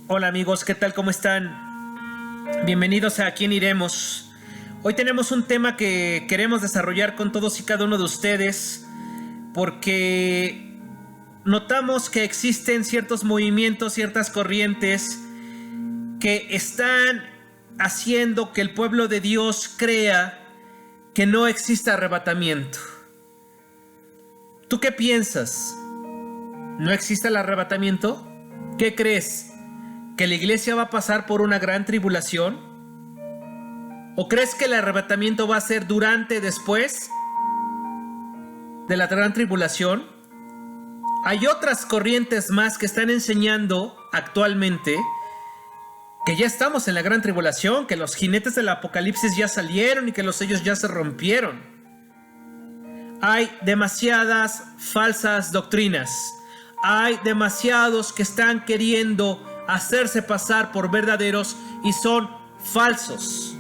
Hola amigos, ¿qué tal? ¿Cómo están? Bienvenidos a ¿A quién iremos? Hoy tenemos un tema que queremos desarrollar con todos y cada uno de ustedes porque notamos que existen ciertos movimientos, ciertas corrientes que están haciendo que el pueblo de Dios crea que no existe arrebatamiento. ¿Tú qué piensas? ¿No existe el arrebatamiento? ¿Qué crees? ¿Que la iglesia va a pasar por una gran tribulación? ¿O crees que el arrebatamiento va a ser durante, después de la gran tribulación? Hay otras corrientes más que están enseñando actualmente que ya estamos en la gran tribulación, que los jinetes del apocalipsis ya salieron y que los sellos ya se rompieron. Hay demasiadas falsas doctrinas. Hay demasiados que están queriendo hacerse pasar por verdaderos y son falsos.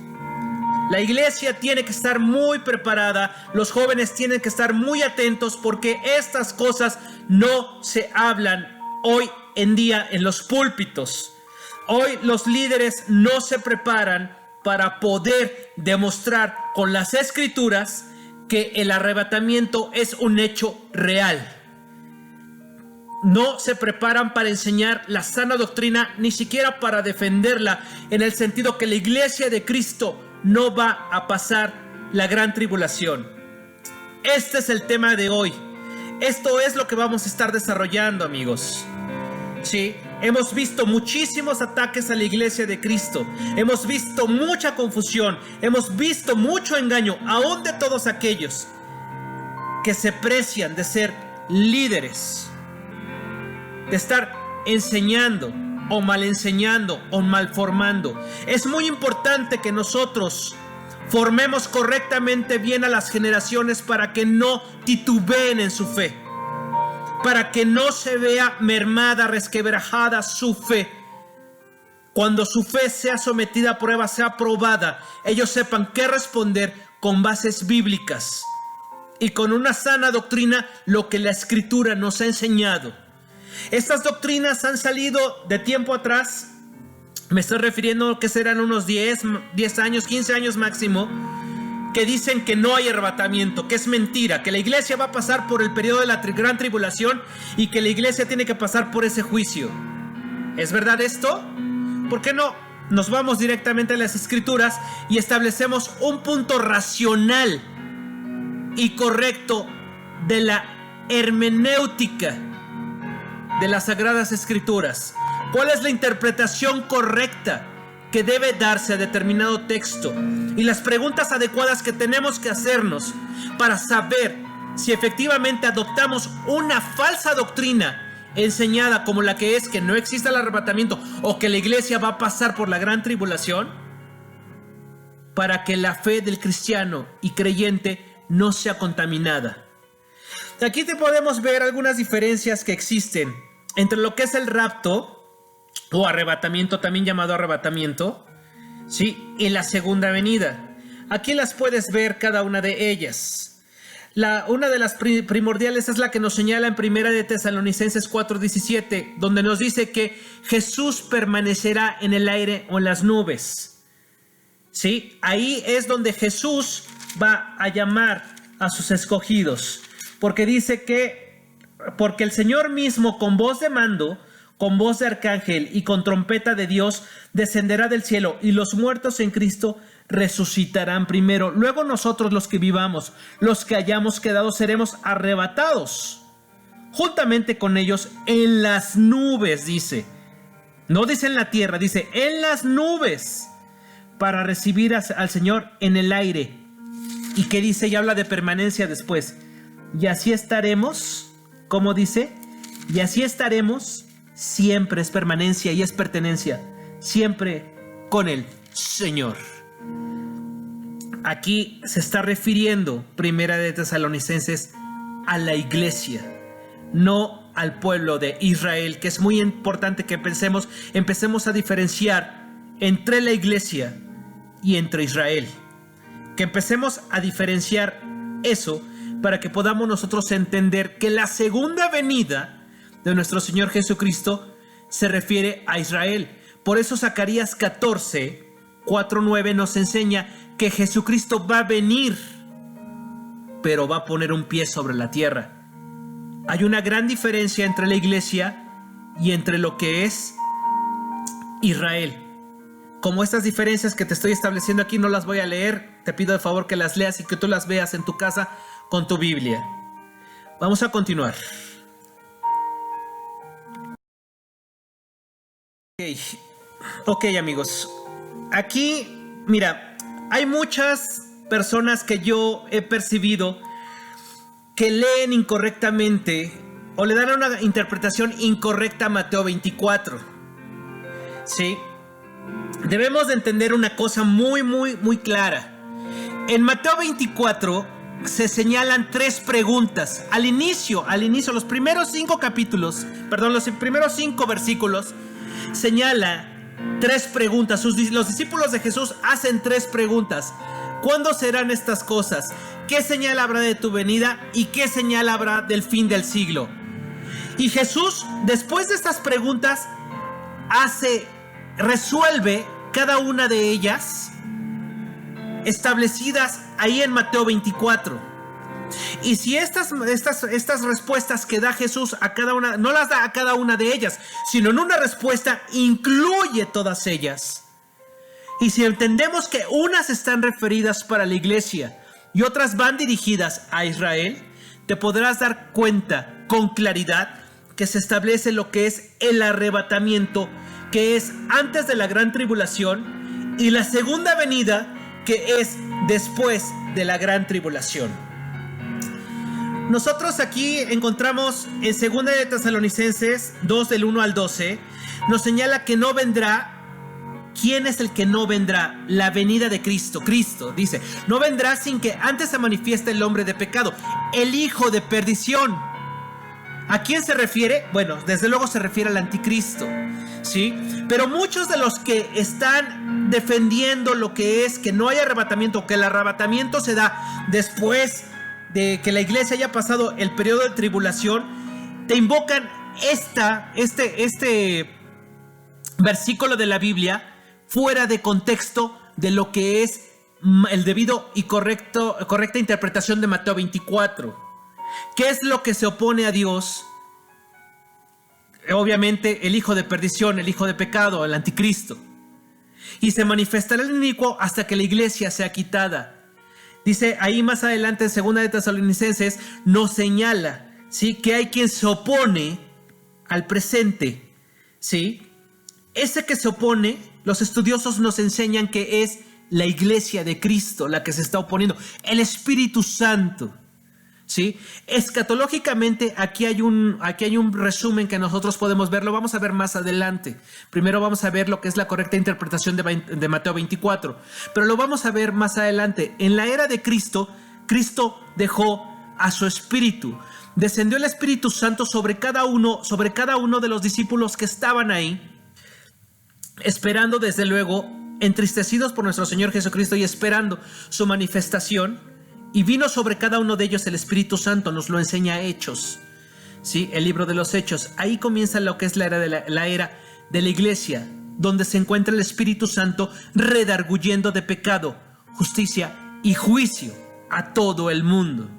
La iglesia tiene que estar muy preparada, los jóvenes tienen que estar muy atentos porque estas cosas no se hablan hoy en día en los púlpitos. Hoy los líderes no se preparan para poder demostrar con las escrituras que el arrebatamiento es un hecho real. No se preparan para enseñar la sana doctrina, ni siquiera para defenderla, en el sentido que la iglesia de Cristo no va a pasar la gran tribulación. Este es el tema de hoy. Esto es lo que vamos a estar desarrollando, amigos. Sí, hemos visto muchísimos ataques a la iglesia de Cristo. Hemos visto mucha confusión. Hemos visto mucho engaño, aún de todos aquellos que se precian de ser líderes, de estar enseñando o mal enseñando o mal formando. Es muy importante que nosotros formemos correctamente bien a las generaciones para que no titubeen en su fe, para que no se vea mermada, resquebrajada su fe. Cuando su fe sea sometida a prueba, sea probada, ellos sepan qué responder con bases bíblicas y con una sana doctrina, lo que la Escritura nos ha enseñado. Estas doctrinas han salido de tiempo atrás. Me estoy refiriendo a que serán unos 10 años, 15 años máximo, que dicen que no hay arrebatamiento, que es mentira, que la iglesia va a pasar por el periodo de la gran tribulación y que la iglesia tiene que pasar por ese juicio. ¿Es verdad esto? ¿Por qué no nos vamos directamente a las escrituras y establecemos un punto racional y correcto de la hermenéutica de las Sagradas Escrituras? ¿Cuál es la interpretación correcta que debe darse a determinado texto? Y las preguntas adecuadas que tenemos que hacernos para saber si efectivamente adoptamos una falsa doctrina enseñada como la que es que no existe el arrebatamiento o que la iglesia va a pasar por la gran tribulación, para que la fe del cristiano y creyente no sea contaminada. Aquí te podemos ver algunas diferencias que existen entre lo que es el rapto o arrebatamiento, también llamado arrebatamiento, ¿sí?, y la segunda venida. Aquí las puedes ver cada una de ellas. Una de las primordiales es la que nos señala en 1 de Tesalonicenses 4:17, donde nos dice que Jesús permanecerá en el aire o en las nubes. ¿Sí? Ahí es donde Jesús va a llamar a sus escogidos. Porque dice porque el Señor mismo con voz de mando, con voz de arcángel y con trompeta de Dios descenderá del cielo y los muertos en Cristo resucitarán primero. Luego nosotros los que vivamos, los que hayamos quedado, seremos arrebatados juntamente con ellos en las nubes, dice. No dice en la tierra, dice en las nubes, para recibir al Señor en el aire. ¿Y qué dice? Y habla de permanencia después. Y así estaremos, ¿cómo dice? Y así estaremos, siempre es permanencia y es pertenencia, siempre con el Señor. Aquí se está refiriendo, 1 de Tesalonicenses, a la iglesia, no al pueblo de Israel, que es muy importante que empecemos a diferenciar entre la iglesia y entre Israel. Que empecemos a diferenciar eso para que podamos nosotros entender que la segunda venida de nuestro Señor Jesucristo se refiere a Israel. Por eso Zacarías 14, 4-9 nos enseña que Jesucristo va a venir, pero va a poner un pie sobre la tierra. Hay una gran diferencia entre la iglesia y entre lo que es Israel. Como estas diferencias que te estoy estableciendo aquí no las voy a leer, te pido de favor que las leas y que tú las veas en tu casa con tu Biblia. Vamos a continuar. Ok, amigos. Aquí, mira, hay muchas personas que yo he percibido que leen incorrectamente o le dan una interpretación incorrecta a Mateo 24. ¿Sí? Debemos de entender una cosa muy clara. En Mateo 24 se señalan 3 preguntas. Al inicio, los primeros 5 capítulos, perdón, los primeros 5 versículos, señala 3 preguntas. Los discípulos de Jesús hacen 3 preguntas. ¿Cuándo serán estas cosas? ¿Qué señal habrá de tu venida? ¿Y qué señal habrá del fin del siglo? Y Jesús, después de estas preguntas, resuelve cada una de ellas, establecidas ahí en Mateo 24. Y si estas respuestas que da Jesús a cada una, no las da a cada una de ellas, sino en una respuesta incluye todas ellas. Y si entendemos que unas están referidas para la iglesia y otras van dirigidas a Israel, te podrás dar cuenta con claridad que se establece lo que es el arrebatamiento, que es antes de la gran tribulación, y la segunda venida, que es después de la gran tribulación. Nosotros aquí encontramos en 2 de Tesalonicenses 2 del 1 al 12, nos señala que no vendrá. ¿Quién es el que no vendrá? La venida de Cristo. Cristo dice, no vendrá sin que antes se manifieste el hombre de pecado, el hijo de perdición. ¿A quién se refiere? Bueno, desde luego se refiere al anticristo, ¿sí? Pero muchos de los que están defendiendo lo que es que no hay arrebatamiento, que el arrebatamiento se da después de que la iglesia haya pasado el periodo de tribulación, te invocan este versículo de la Biblia fuera de contexto de lo que es el debido y correcta interpretación de Mateo 24. ¿Qué es lo que se opone a Dios? Obviamente el hijo de perdición, el hijo de pecado, el anticristo. Y se manifestará el inicuo hasta que la iglesia sea quitada. Dice ahí más adelante en 2 de Tesalonicenses, nos señala, ¿sí?, que hay quien se opone al presente, ¿sí? Ese que se opone, los estudiosos nos enseñan que es la iglesia de Cristo la que se está oponiendo, el Espíritu Santo, ¿sí? Escatológicamente aquí hay un resumen que nosotros podemos ver, lo vamos a ver más adelante. Primero vamos a ver lo que es la correcta interpretación de Mateo 24, pero lo vamos a ver más adelante. En la era de Cristo, Cristo dejó a su Espíritu, descendió el Espíritu Santo sobre cada uno de los discípulos que estaban ahí, esperando, desde luego, entristecidos por nuestro Señor Jesucristo y esperando su manifestación. Y vino sobre cada uno de ellos el Espíritu Santo, nos lo enseña Hechos, ¿sí? El libro de los Hechos. Ahí comienza lo que es la era de la iglesia, donde se encuentra el Espíritu Santo redarguyendo de pecado, justicia y juicio a todo el mundo,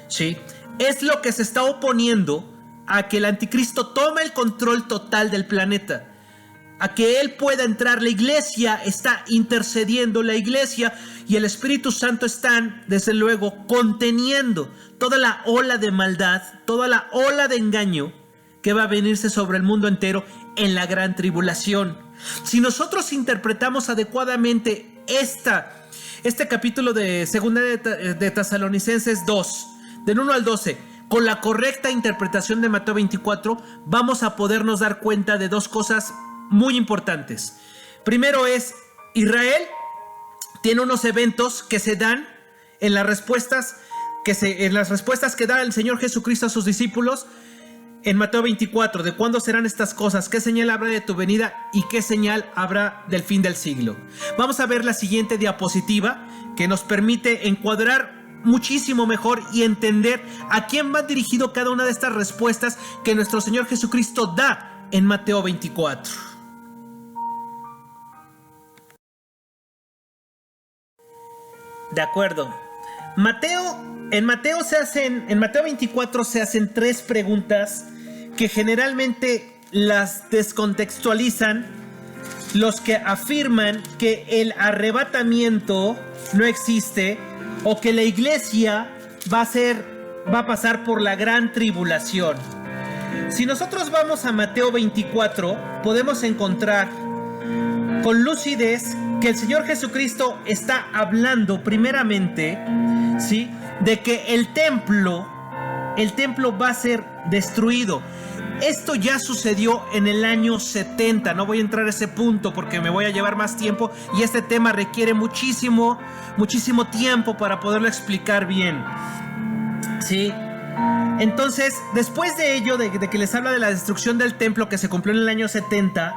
¿sí? Es lo que se está oponiendo a que el anticristo tome el control total del planeta, a que él pueda entrar. La iglesia está intercediendo, la iglesia y el Espíritu Santo están, desde luego, conteniendo toda la ola de maldad, toda la ola de engaño que va a venirse sobre el mundo entero en la gran tribulación. Si nosotros interpretamos adecuadamente este capítulo de 2 de Tesalonicenses 2, del 1 al 12, con la correcta interpretación de Mateo 24, vamos a podernos dar cuenta de 2 cosas muy importantes. Primero es, Israel tiene unos eventos que se dan en las respuestas que da el Señor Jesucristo a sus discípulos en Mateo 24, de cuándo serán estas cosas, qué señal habrá de tu venida y qué señal habrá del fin del siglo. Vamos a ver la siguiente diapositiva, que nos permite encuadrar muchísimo mejor y entender a quién va dirigido cada una de estas respuestas que nuestro Señor Jesucristo da en Mateo 24. De acuerdo. En Mateo 24 se hacen 3 preguntas que generalmente las descontextualizan los que afirman que el arrebatamiento no existe o que la iglesia va a pasar por la gran tribulación. Si nosotros vamos a Mateo 24, podemos encontrar con lucidez que el Señor Jesucristo está hablando primeramente, ¿sí?, de que el templo va a ser destruido. Esto ya sucedió en el año 70. No voy a entrar a ese punto porque me voy a llevar más tiempo y este tema requiere muchísimo tiempo para poderlo explicar bien, ¿sí? Entonces, después de ello, de que les habla de la destrucción del templo que se cumplió en el año 70,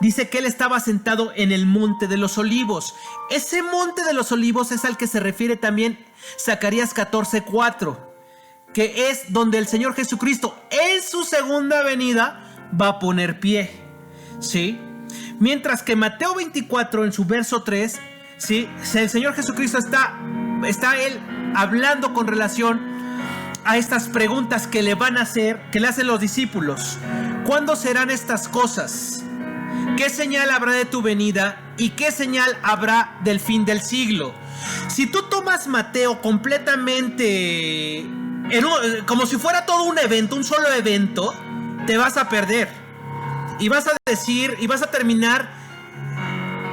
dice que él estaba sentado en el Monte de los Olivos. Ese Monte de los Olivos es al que se refiere también Zacarías 14:4, que es donde el Señor Jesucristo en su segunda venida va a poner pie, ¿sí? Mientras que Mateo 24 en su verso 3, ¿sí?, el Señor Jesucristo está él hablando con relación a estas preguntas que le van a hacer, que le hacen los discípulos. ¿Cuándo serán estas cosas? ¿Qué señal habrá de tu venida? ¿Y qué señal habrá del fin del siglo? Si tú tomas Mateo completamente como si fuera todo un evento, un solo evento, te vas a perder. Y vas a decir, y vas a terminar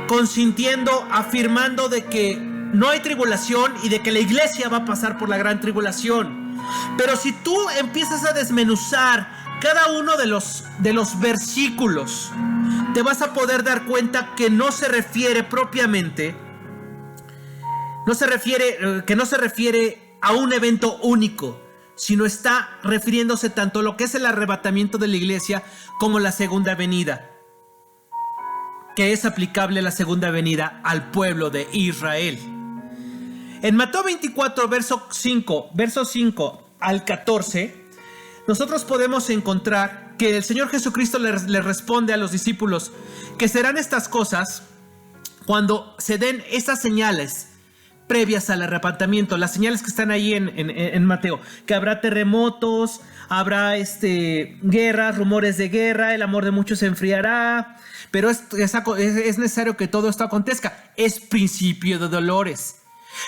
consintiendo, afirmando de que no hay tribulación y de que la iglesia va a pasar por la gran tribulación. Pero si tú empiezas a desmenuzar cada uno de los versículos, te vas a poder dar cuenta que no se refiere propiamente, no se refiere a un evento único, sino está refiriéndose tanto a lo que es el arrebatamiento de la iglesia como la segunda venida, que es aplicable la segunda venida al pueblo de Israel. En Mateo 24, verso 5 al 14, nosotros podemos encontrar que el Señor Jesucristo le responde a los discípulos que serán estas cosas cuando se den estas señales previas al arrebatamiento, las señales que están ahí en Mateo, que habrá terremotos, habrá guerras, rumores de guerra, el amor de muchos se enfriará, pero es necesario que todo esto acontezca, es principio de dolores.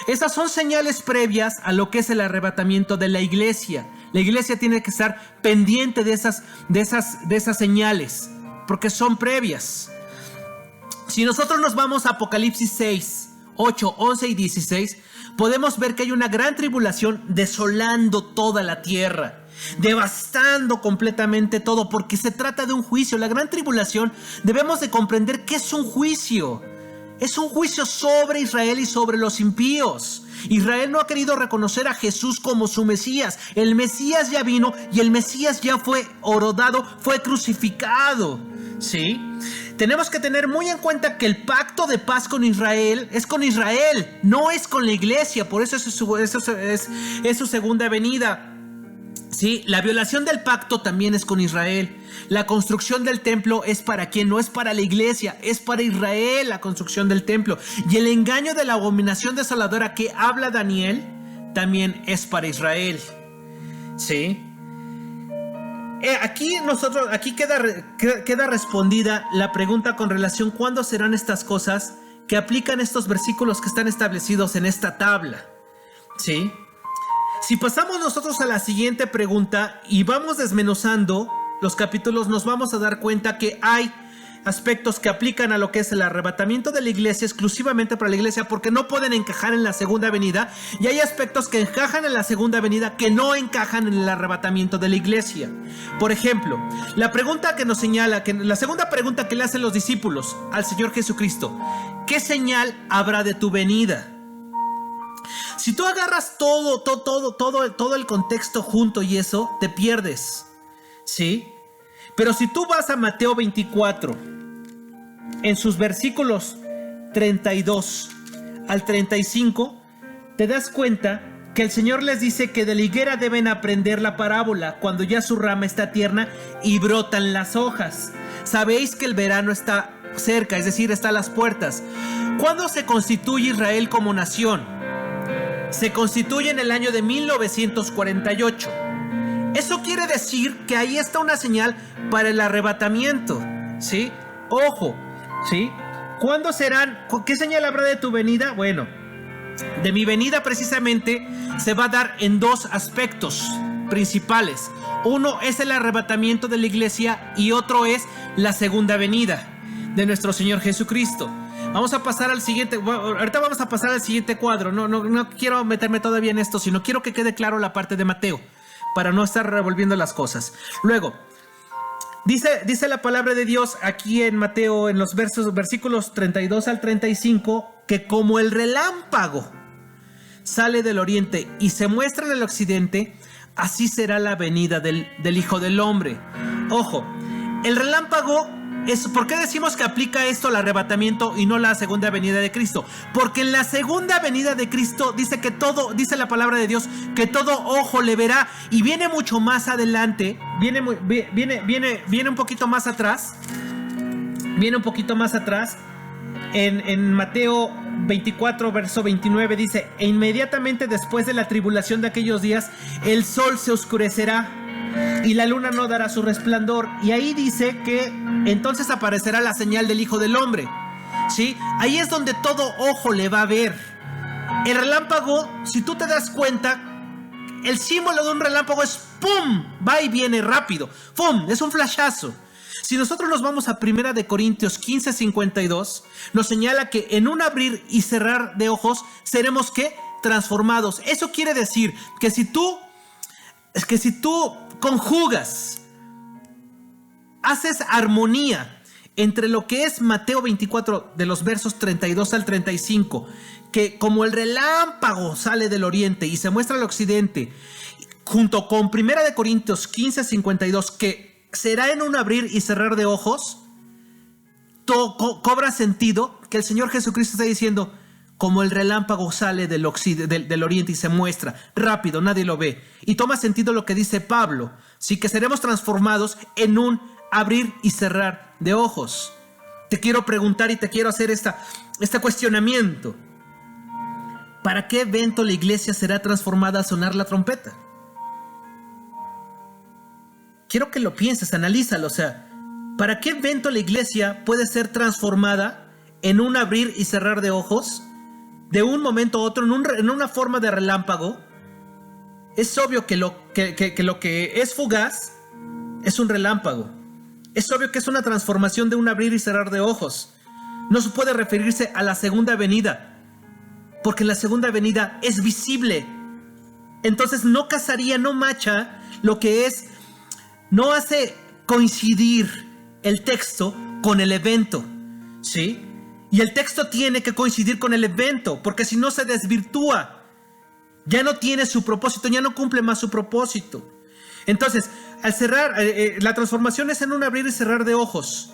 Estas son señales previas a lo que es el arrebatamiento de la iglesia. La iglesia tiene que estar pendiente de esas señales, porque son previas. Si nosotros nos vamos a Apocalipsis 6, 8, 11 y 16, podemos ver que hay una gran tribulación desolando toda la tierra, devastando completamente todo, porque se trata de un juicio. La gran tribulación, debemos de comprender que es un juicio. Es un juicio sobre Israel y sobre los impíos. Israel no ha querido reconocer a Jesús como su Mesías. El Mesías ya vino y el Mesías ya fue horodado, fue crucificado, ¿sí? Tenemos que tener muy en cuenta que el pacto de paz con Israel es con Israel, no es con la iglesia. Por eso es su segunda venida. Sí, la violación del pacto también es con Israel. La construcción del templo es para quien, no es para la iglesia, es para Israel la construcción del templo. Y el engaño de la abominación desoladora que habla Daniel también es para Israel. Sí. Aquí queda respondida la pregunta con relación ¿cuándo serán estas cosas que aplican estos versículos que están establecidos en esta tabla? Sí. Si pasamos nosotros a la siguiente pregunta y vamos desmenuzando los capítulos, nos vamos a dar cuenta que hay aspectos que aplican a lo que es el arrebatamiento de la iglesia exclusivamente para la iglesia, porque no pueden encajar en la segunda venida, y hay aspectos que encajan en la segunda venida que no encajan en el arrebatamiento de la iglesia. Por ejemplo, la pregunta que nos señala, la segunda pregunta que le hacen los discípulos al Señor Jesucristo: ¿qué señal habrá de tu venida? Si tú agarras todo el contexto junto y eso, te pierdes, ¿sí? Pero si tú vas a Mateo 24, en sus versículos 32 al 35, te das cuenta que el Señor les dice que de la higuera deben aprender la parábola cuando ya su rama está tierna y brotan las hojas. Sabéis que el verano está cerca, es decir, está a las puertas. ¿Cuándo se constituye Israel como nación? Se constituye en el año de 1948. Eso quiere decir que ahí está una señal para el arrebatamiento, ¿sí? Ojo, ¿sí? ¿Cuándo serán? ¿Qué señal habrá de tu venida? Bueno, de mi venida precisamente se va a dar en dos aspectos principales. Uno es el arrebatamiento de la iglesia y otro es la segunda venida de nuestro Señor Jesucristo. Vamos a pasar al siguiente, ahorita vamos a pasar al siguiente cuadro. No quiero meterme todavía en esto, sino quiero que quede claro la parte de Mateo, para no estar revolviendo las cosas. Luego, dice la palabra de Dios aquí en Mateo, en los versículos 32 al 35, que como el relámpago sale del oriente y se muestra en el occidente, así será la venida del Hijo del Hombre. Ojo, el relámpago es, ¿por qué decimos que aplica esto al arrebatamiento y no la segunda venida de Cristo? Porque en la segunda venida de Cristo dice que todo, dice la palabra de Dios, que todo ojo le verá, y viene mucho más adelante, viene un poquito más atrás, en Mateo 24, verso 29 dice: e inmediatamente después de la tribulación de aquellos días, el sol se oscurecerá y la luna no dará su resplandor. Y ahí dice que entonces aparecerá la señal del Hijo del Hombre, ¿sí? Ahí es donde todo ojo le va a ver. El relámpago, si tú te das cuenta, el símbolo de un relámpago es ¡pum! Va y viene rápido, ¡pum! Es un flashazo. Si nosotros nos vamos a 1 de Corintios 15:52, nos señala que en un abrir y cerrar de ojos seremos, ¿qué? Transformados. Eso quiere decir que si tú conjugas, haces armonía entre lo que es Mateo 24 de los versos 32 al 35, que como el relámpago sale del oriente y se muestra al occidente, junto con 1 de Corintios 15:52, que será en un abrir y cerrar de ojos, cobra sentido que el Señor Jesucristo está diciendo: como el relámpago sale del oriente y se muestra rápido, nadie lo ve. Y toma sentido lo que dice Pablo, sí, que seremos transformados en un abrir y cerrar de ojos. Te quiero preguntar y te quiero hacer este cuestionamiento. ¿Para qué evento la iglesia será transformada al sonar la trompeta? Quiero que lo pienses, analízalo. O sea, ¿para qué evento la iglesia puede ser transformada en un abrir y cerrar de ojos? De un momento a otro, en una forma de relámpago. Es obvio que lo que es fugaz es un relámpago. Es obvio que es una transformación de un abrir y cerrar de ojos. No se puede referirse a la segunda venida, porque la segunda venida es visible. Entonces no casaría, no macha lo que es, no hace coincidir el texto con el evento, ¿sí? Y el texto tiene que coincidir con el evento, porque si no se desvirtúa. Ya no tiene su propósito, ya no cumple más su propósito. Entonces, al cerrar, la transformación es en un abrir y cerrar de ojos.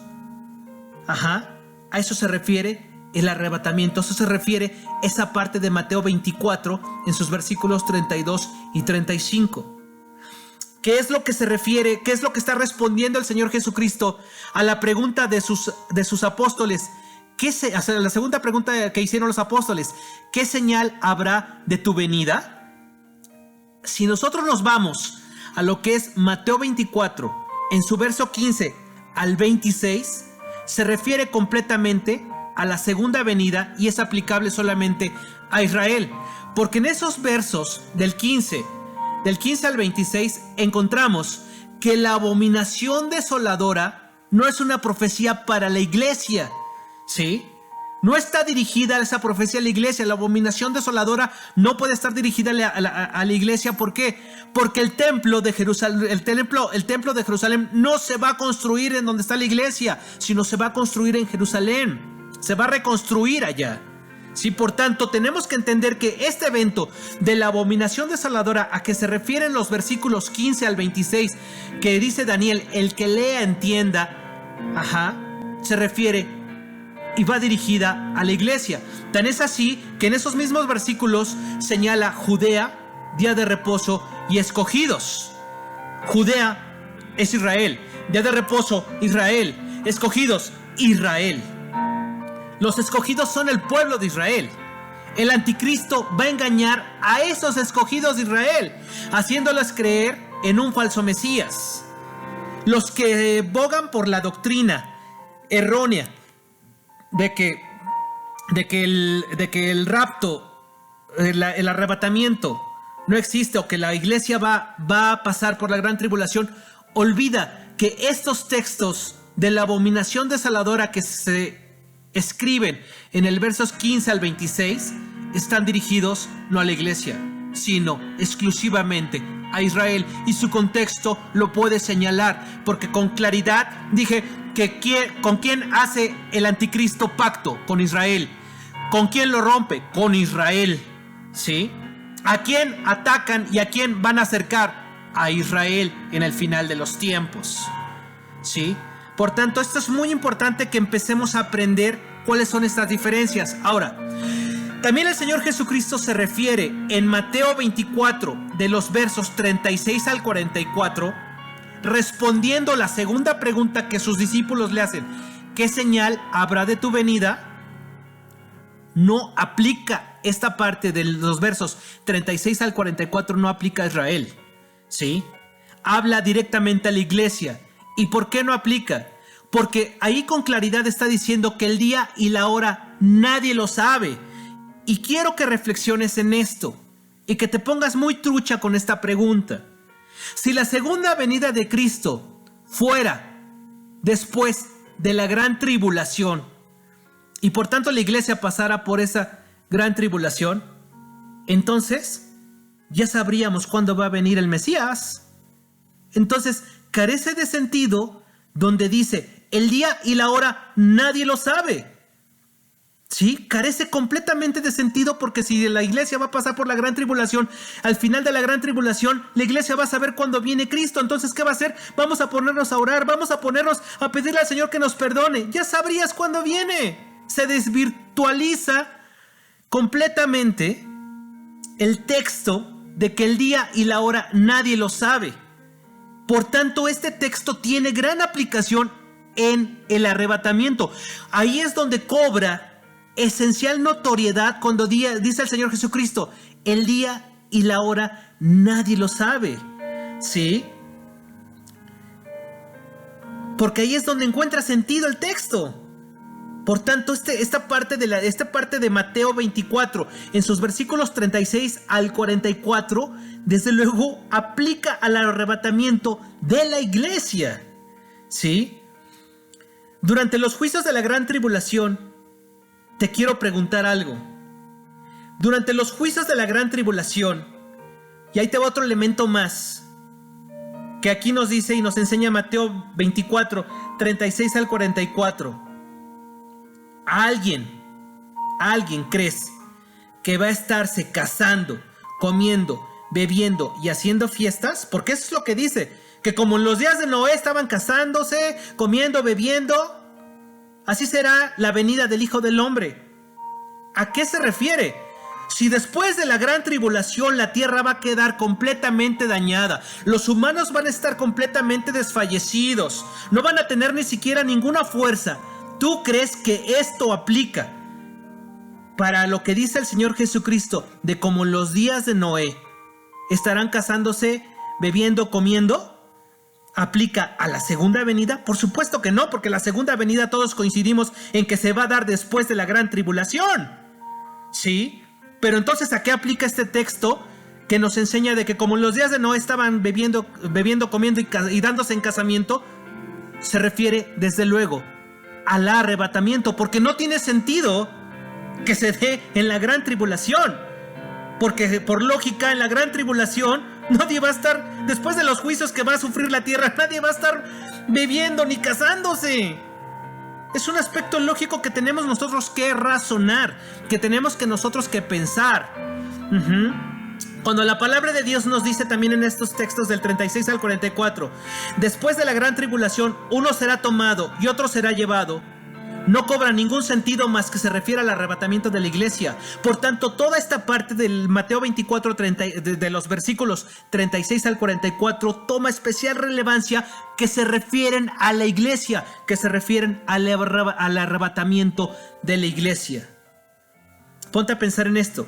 Ajá, a eso se refiere el arrebatamiento. Eso se refiere esa parte de Mateo 24 en sus versículos 32 y 35. ¿Qué es lo que se refiere? ¿Qué es lo que está respondiendo el Señor Jesucristo a la pregunta de sus apóstoles? La segunda pregunta que hicieron los apóstoles: ¿qué señal habrá de tu venida? Si nosotros nos vamos a lo que es Mateo 24, en su verso 15 al 26, se refiere completamente a la segunda venida y es aplicable solamente a Israel. Porque en esos versos del 15 al 26 encontramos que la abominación desoladora no es una profecía para la iglesia, ¿sí? No está dirigida a esa profecía a la iglesia. La abominación desoladora no puede estar dirigida a la iglesia. ¿Por qué? Porque el templo de Jerusalén, el templo de Jerusalén no se va a construir en donde está la iglesia, sino se va a construir en Jerusalén. Se va a reconstruir allá. Sí, por tanto, tenemos que entender que este evento de la abominación desoladora a que se refieren los versículos 15 al 26, que dice Daniel, el que lea entienda, se refiere y va dirigida a la iglesia. Tan es así que en esos mismos versículos señala Judea, día de reposo y escogidos. Judea es Israel. Día de reposo, Israel. Escogidos, Israel. Los escogidos son el pueblo de Israel. El anticristo va a engañar a esos escogidos de Israel, haciéndolos creer en un falso Mesías. Los que bogan por la doctrina errónea de que el rapto, el arrebatamiento no existe, o que la iglesia va a pasar por la gran tribulación, olvida que estos textos de la abominación desoladora que se escriben en el versos 15 al 26 están dirigidos no a la iglesia, sino exclusivamente a Israel, y su contexto lo puede señalar, porque con claridad dije que ¿con quién hace el anticristo pacto? Con Israel. ¿Con quién lo rompe? Con Israel. ¿Sí? ¿A quién atacan y a quién van a acercar? A Israel en el final de los tiempos. ¿Sí? Por tanto, esto es muy importante que empecemos a aprender cuáles son estas diferencias. Ahora, también el Señor Jesucristo se refiere en Mateo 24, de los versos 36 al 44, respondiendo la segunda pregunta que sus discípulos le hacen: ¿qué señal habrá de tu venida? No aplica esta parte de los versos 36 al 44, no aplica a Israel, ¿sí? Habla directamente a la iglesia. ¿Y por qué no aplica? Porque ahí con claridad está diciendo que el día y la hora nadie lo sabe. Y quiero que reflexiones en esto y que te pongas muy trucha con esta pregunta. Si la segunda venida de Cristo fuera después de la gran tribulación, y por tanto la iglesia pasara por esa gran tribulación, entonces ya sabríamos cuándo va a venir el Mesías. Entonces carece de sentido donde dice el día y la hora nadie lo sabe. Sí, carece completamente de sentido, porque si la iglesia va a pasar por la gran tribulación, al final de la gran tribulación, la iglesia va a saber cuándo viene Cristo. Entonces, ¿qué va a hacer? Vamos a ponernos a orar, vamos a ponernos a pedirle al Señor que nos perdone. Ya sabrías cuándo viene. Se desvirtualiza completamente el texto de que el día y la hora nadie lo sabe. Por tanto, este texto tiene gran aplicación en el arrebatamiento. Ahí es donde cobra esencial notoriedad cuando dice el Señor Jesucristo: el día y la hora nadie lo sabe. ¿Sí? Porque ahí es donde encuentra sentido el texto. Por tanto, esta parte de Mateo 24, en sus versículos 36 al 44, desde luego aplica al arrebatamiento de la iglesia. ¿Sí? Durante los juicios de la gran tribulación, te quiero preguntar algo. Durante los juicios de la gran tribulación, y ahí te va otro elemento más, que aquí nos dice y nos enseña Mateo 24, 36 al 44. ¿Alguien crees que va a estarse casando, comiendo, bebiendo y haciendo fiestas? Porque eso es lo que dice, que como en los días de Noé estaban casándose, comiendo, bebiendo, así será la venida del Hijo del Hombre. ¿A qué se refiere? Si después de la gran tribulación la tierra va a quedar completamente dañada, los humanos van a estar completamente desfallecidos, no van a tener ni siquiera ninguna fuerza, ¿tú crees que esto aplica para lo que dice el Señor Jesucristo de como en los días de Noé estarán casándose, bebiendo, comiendo? ¿Aplica a la segunda venida? Por supuesto que no, porque la segunda venida todos coincidimos en que se va a dar después de la gran tribulación. ¿Sí? Pero entonces, ¿a qué aplica este texto que nos enseña de que como en los días de Noé estaban bebiendo, comiendo y dándose en casamiento? Se refiere desde luego al arrebatamiento, porque no tiene sentido que se dé en la gran tribulación, porque por lógica en la gran tribulación nadie va a estar, después de los juicios que va a sufrir la tierra, nadie va a estar bebiendo ni casándose. Es un aspecto lógico que tenemos nosotros que razonar, que tenemos que nosotros que pensar. Cuando la palabra de Dios nos dice también en estos textos del 36 al 44, después de la gran tribulación uno será tomado y otro será llevado. no cobra ningún sentido más que se refiere al arrebatamiento de la iglesia. Por tanto, toda esta parte del Mateo 24, de los versículos 36 al 44, toma especial relevancia, que se refieren a la iglesia, que se refieren al arrebatamiento de la iglesia. Ponte a pensar en esto.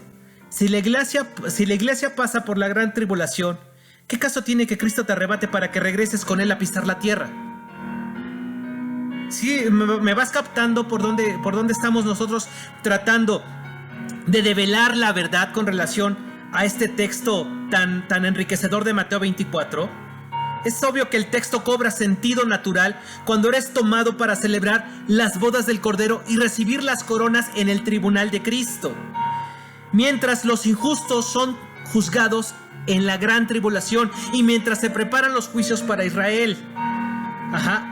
Si la iglesia pasa por la gran tribulación, ¿qué caso tiene que Cristo te arrebate para que regreses con Él a pisar la tierra? Sí, me vas captando por dónde estamos nosotros tratando de develar la verdad con relación a este texto tan enriquecedor de Mateo 24. Es obvio que el texto cobra sentido natural cuando eres tomado para celebrar las bodas del Cordero y recibir las coronas en el tribunal de Cristo, mientras los injustos son juzgados en la gran tribulación y mientras se preparan los juicios para Israel.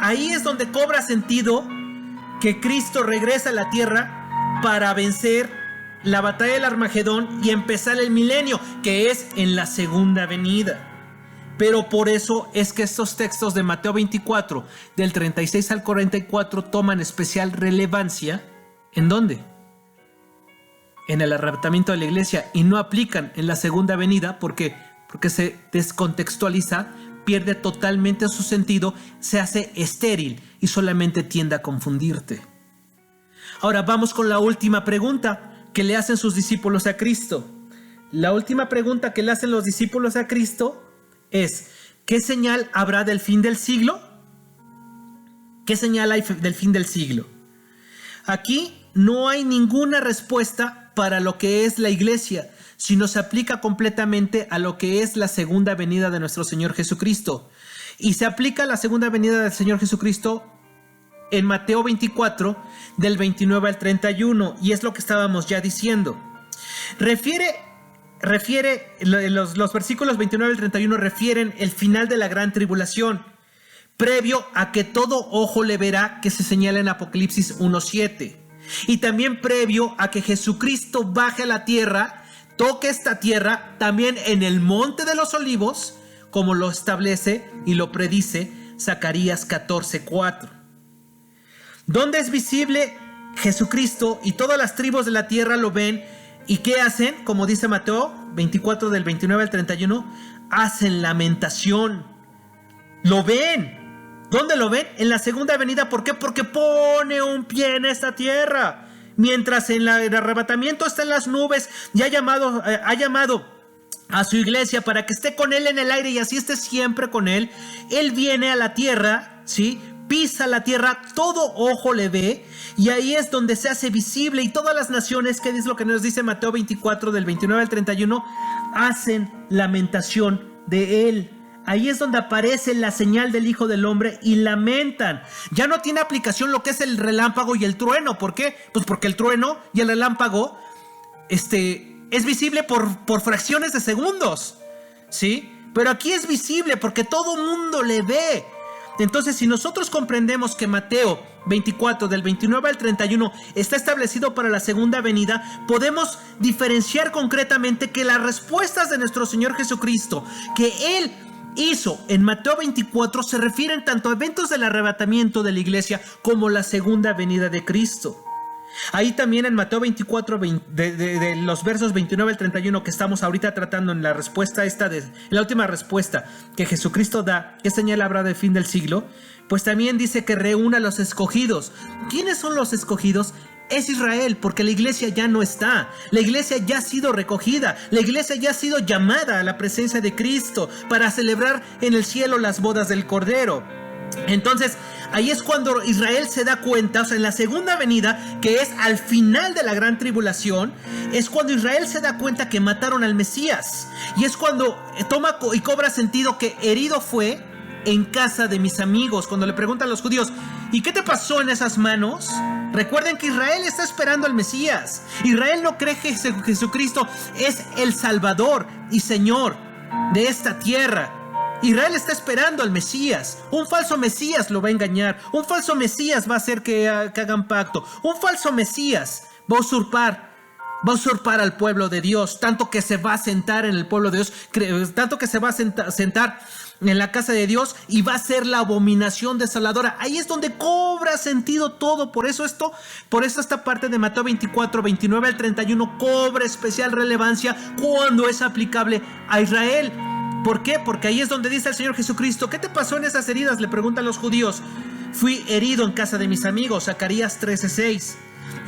Ahí es donde cobra sentido que Cristo regresa a la tierra para vencer la batalla del Armagedón y empezar el milenio, que es en la segunda venida. Pero por eso es que estos textos de Mateo 24, del 36 al 44, toman especial relevancia. ¿En dónde? En el arrebatamiento de la iglesia, y no aplican en la segunda venida porque se descontextualiza, pierde totalmente su sentido, se hace estéril y solamente tiende a confundirte. Ahora vamos con la última pregunta que le hacen sus discípulos a Cristo. La última pregunta que le hacen los discípulos a Cristo es: ¿qué señal habrá del fin del siglo? ¿Qué señal hay del fin del siglo? Aquí no hay ninguna respuesta para lo que es la iglesia, sino se aplica completamente a lo que es la segunda venida de nuestro Señor Jesucristo. Y se aplica a la segunda venida del Señor Jesucristo en Mateo 24, del 29 al 31, y es lo que estábamos ya diciendo. Los versículos 29 al 31 refieren el final de la gran tribulación, previo a que todo ojo le verá, que se señala en Apocalipsis 1:7, y también previo a que Jesucristo baje a la tierra, toque esta tierra también en el Monte de los Olivos, como lo establece y lo predice Zacarías 14:4. ¿Dónde es visible Jesucristo y todas las tribus de la tierra lo ven? ¿Y qué hacen? Como dice Mateo 24, del 29 al 31, hacen lamentación. Lo ven. ¿Dónde lo ven? En la segunda venida. ¿Por qué? Porque pone un pie en esta tierra. Mientras en el arrebatamiento está en las nubes y ha llamado a su iglesia para que esté con Él en el aire y así esté siempre con Él. Él viene a la tierra, ¿sí? Pisa la tierra, todo ojo le ve, y ahí es donde se hace visible, y todas las naciones, que es lo que nos dice Mateo 24, del 29 al 31, hacen lamentación de Él. Ahí es donde aparece la señal del Hijo del Hombre y lamentan. Ya no tiene aplicación lo que es el relámpago y el trueno. ¿Por qué? Pues porque el trueno y el relámpago es visible por fracciones de segundos, ¿sí? Pero aquí es visible porque todo mundo le ve. Entonces, si nosotros comprendemos que Mateo 24, del 29 al 31, está establecido para la segunda venida, podemos diferenciar concretamente que las respuestas de nuestro Señor Jesucristo, que Él hizo en Mateo 24, se refieren tanto a eventos del arrebatamiento de la iglesia como la segunda venida de Cristo. Ahí también en Mateo 24, de los versos 29 al 31 que estamos ahorita tratando en la respuesta en la última respuesta que Jesucristo da, ¿qué señal habrá del fin del siglo? Pues también dice que reúna a los escogidos. ¿Quiénes son los escogidos? Es Israel, porque la iglesia ya no está. La iglesia ya ha sido recogida. La iglesia ya ha sido llamada a la presencia de Cristo para celebrar en el cielo las bodas del Cordero. Entonces, ahí es cuando Israel se da cuenta, o sea, en la segunda venida, que es al final de la gran tribulación, es cuando Israel se da cuenta que mataron al Mesías. Y es cuando toma y cobra sentido que herido fue en casa de mis amigos. Cuando le preguntan a los judíos, ¿y qué te pasó en esas manos? Recuerden que Israel está esperando al Mesías. Israel no cree que Jesucristo es el Salvador y Señor de esta tierra. Israel está esperando al Mesías. Un falso Mesías lo va a engañar. Un falso Mesías va a hacer que hagan pacto. Un falso Mesías va a usurpar va a usurpar al pueblo de Dios, tanto que se va a sentar en el pueblo de Dios, tanto que se va a sentar en la casa de Dios y va a ser la abominación desoladora. Ahí es donde cobra sentido todo. Por eso esta parte de Mateo 24, 29 al 31 cobra especial relevancia cuando es aplicable a Israel. ¿Por qué? Porque ahí es donde dice el Señor Jesucristo: ¿qué te pasó en esas heridas?, le preguntan los judíos. Fui herido en casa de mis amigos, Zacarías 13:6.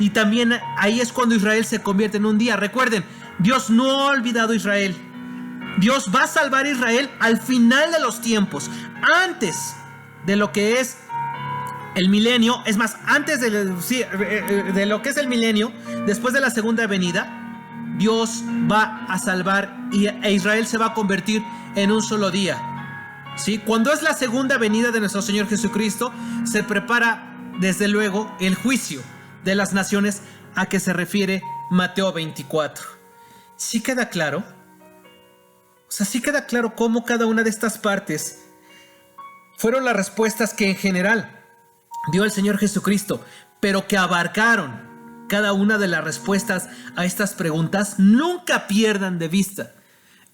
Y también ahí es cuando Israel se convierte en un día. Recuerden, Dios no ha olvidado a Israel. Dios va a salvar a Israel al final de los tiempos, antes de lo que es el milenio. Es más, antes de lo que es el milenio, después de la segunda venida, Dios va a salvar e Israel se va a convertir en un solo día. ¿Sí? Cuando es la segunda venida de nuestro Señor Jesucristo, se prepara desde luego el juicio de las naciones a que se refiere Mateo 24. ¿Sí queda claro? O sea, sí queda claro cómo cada una de estas partes fueron las respuestas que en general dio el Señor Jesucristo, pero que abarcaron cada una de las respuestas a estas preguntas. Nunca pierdan de vista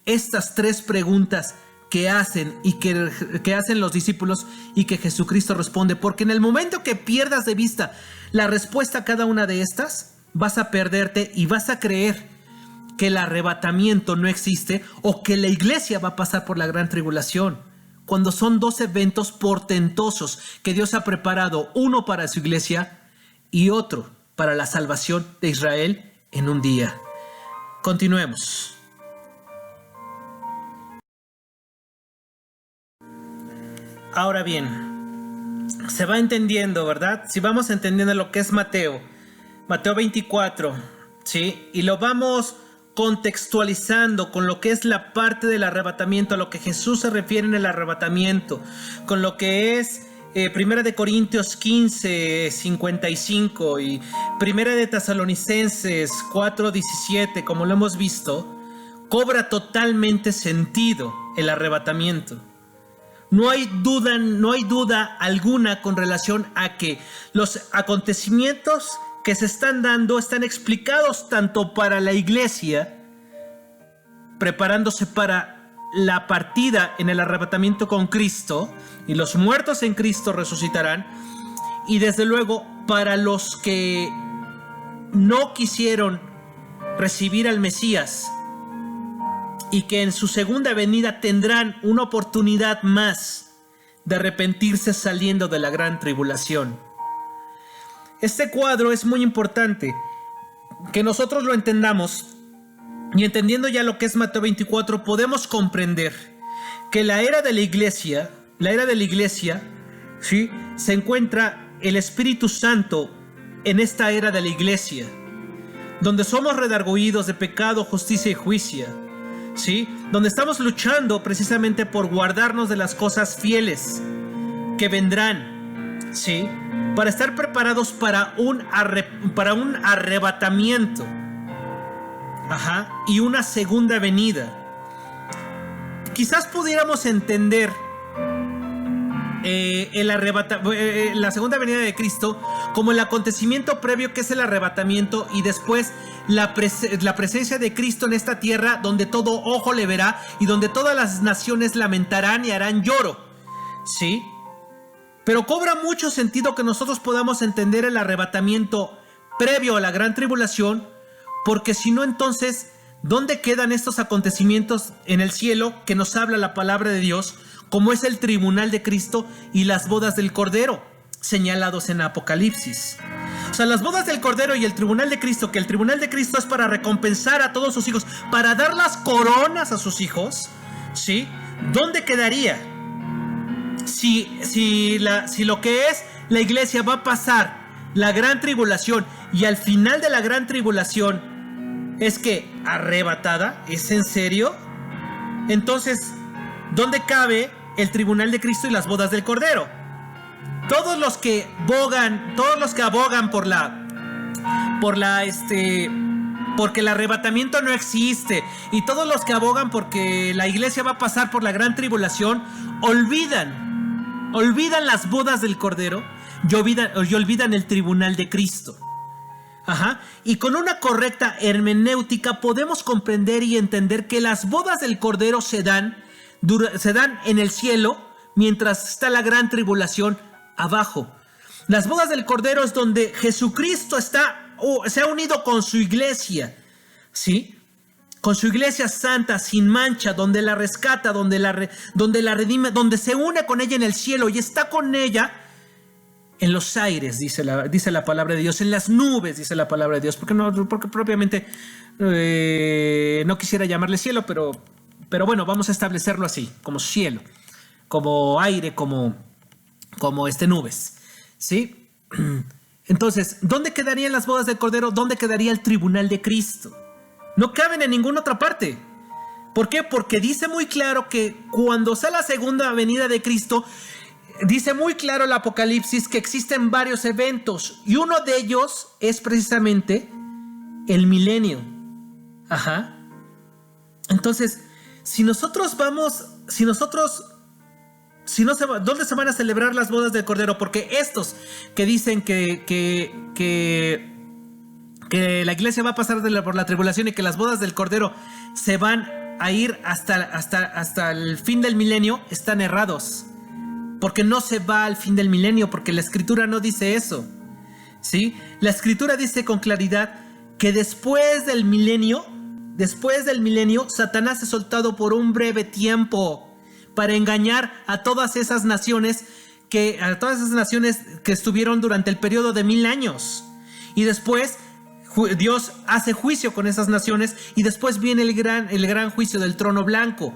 estas tres preguntas que hacen y que hacen los discípulos y que Jesucristo responde, porque en el momento que pierdas de vista la respuesta a cada una de estas, vas a perderte y vas a creer que el arrebatamiento no existe o que la iglesia va a pasar por la gran tribulación, cuando son dos eventos portentosos que Dios ha preparado, uno para su iglesia y otro para la salvación de Israel en un día. Continuemos. Ahora bien, se va entendiendo, ¿verdad? Si vamos entendiendo lo que es Mateo 24, ¿sí? Y lo vamos contextualizando con lo que es la parte del arrebatamiento, a lo que Jesús se refiere en el arrebatamiento, con lo que es Primera de Corintios 15, 55 y Primera de Tesalonicenses 4, 17, como lo hemos visto, cobra totalmente sentido el arrebatamiento. No hay duda alguna con relación a que los acontecimientos que se están dando están explicados tanto para la iglesia, preparándose para la partida en el arrebatamiento con Cristo, y los muertos en Cristo resucitarán, y desde luego para los que no quisieron recibir al Mesías y que en su segunda venida tendrán una oportunidad más de arrepentirse saliendo de la gran tribulación. Este cuadro es muy importante que nosotros lo entendamos, y entendiendo ya lo que es Mateo 24 podemos comprender que la era de la iglesia, ¿sí?, se encuentra el Espíritu Santo en esta era de la iglesia, donde somos redarguidos de pecado, justicia y juicio, ¿sí?, donde estamos luchando precisamente por guardarnos de las cosas fieles que vendrán, ¿sí?, para estar preparados para un arrebatamiento, y una segunda venida. Quizás pudiéramos entender la segunda venida de Cristo como el acontecimiento previo, que es el arrebatamiento, y después la presencia de Cristo en esta tierra, donde todo ojo le verá y donde todas las naciones lamentarán y harán lloro, ¿sí? Pero cobra mucho sentido que nosotros podamos entender el arrebatamiento previo a la gran tribulación, porque si no, entonces, ¿dónde quedan estos acontecimientos en el cielo que nos habla la palabra de Dios, como es el tribunal de Cristo y las bodas del Cordero, señalados en Apocalipsis? O sea, las bodas del Cordero y el tribunal de Cristo, que el tribunal de Cristo es para recompensar a todos sus hijos, para dar las coronas a sus hijos, ¿sí? ¿Dónde quedaría? Si lo que es la iglesia va a pasar la gran tribulación y al final de la gran tribulación es que arrebatada, ¿es en serio? Entonces, ¿dónde cabe el tribunal de Cristo y las bodas del Cordero? Todos los que abogan porque el arrebatamiento no existe, y todos los que abogan porque la iglesia va a pasar por la gran tribulación, olvidan las bodas del Cordero y olvidan el tribunal de Cristo. Y con una correcta hermenéutica podemos comprender y entender que las bodas del Cordero se dan en el cielo mientras está la gran tribulación abajo. Las bodas del Cordero es donde Jesucristo se ha unido con su iglesia, ¿sí? Con su iglesia santa, sin mancha, donde la rescata, donde la redime, donde se une con ella en el cielo y está con ella en los aires, dice la palabra de Dios, en las nubes, dice la palabra de Dios, porque propiamente no quisiera llamarle cielo, pero bueno, vamos a establecerlo así, como cielo, como aire, como nubes, ¿sí? Entonces, ¿dónde quedarían las bodas del Cordero? ¿Dónde quedaría el tribunal de Cristo? No caben en ninguna otra parte. ¿Por qué? Porque dice muy claro que cuando sea la segunda venida de Cristo, dice muy claro el Apocalipsis que existen varios eventos y uno de ellos es precisamente el milenio. Entonces, ¿dónde se van a celebrar las bodas del Cordero? Porque estos que dicen que la iglesia va a pasar por la tribulación y que las bodas del Cordero se van a ir hasta el fin del milenio, están errados. Porque no se va al fin del milenio, porque la Escritura no dice eso, ¿sí? La Escritura dice con claridad que después del milenio, Satanás es soltado por un breve tiempo para engañar a todas esas naciones que estuvieron durante el periodo de 1000 años. Y después Dios hace juicio con esas naciones y después viene el gran juicio del trono blanco.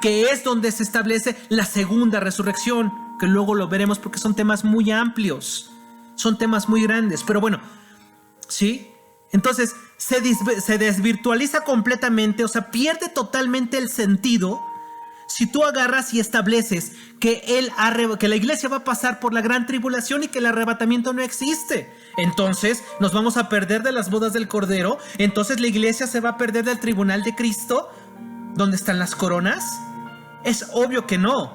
Que es donde se establece la segunda resurrección, que luego lo veremos porque son temas muy amplios, son temas muy grandes, pero bueno, ¿sí? Entonces se desvirtualiza completamente, o sea, pierde totalmente el sentido si tú agarras y estableces que la iglesia va a pasar por la gran tribulación y que el arrebatamiento no existe. Entonces nos vamos a perder de las bodas del Cordero, entonces la iglesia se va a perder del tribunal de Cristo. ¿Dónde están las coronas? Es obvio que no.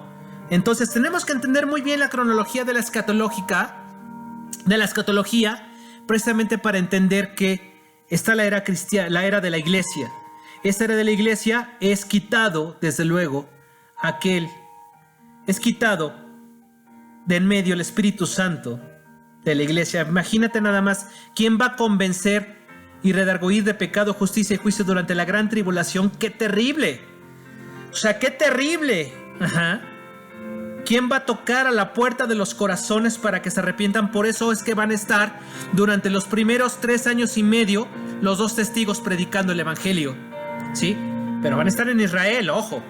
Entonces tenemos que entender muy bien la cronología de la escatología, precisamente para entender que está la era cristiana, la era de la iglesia. Esta era de la iglesia es quitado, desde luego, es quitado de en medio el Espíritu Santo de la iglesia. Imagínate nada más, ¿quién va a convencer y redarguir de pecado, justicia y juicio durante la gran tribulación? ¡Qué terrible! O sea, ¡qué terrible! ¿Quién va a tocar a la puerta de los corazones para que se arrepientan? Por eso es que van a estar durante los primeros 3 años y medio los 2 testigos predicando el evangelio, ¿sí? Pero van a estar en Israel, ojo.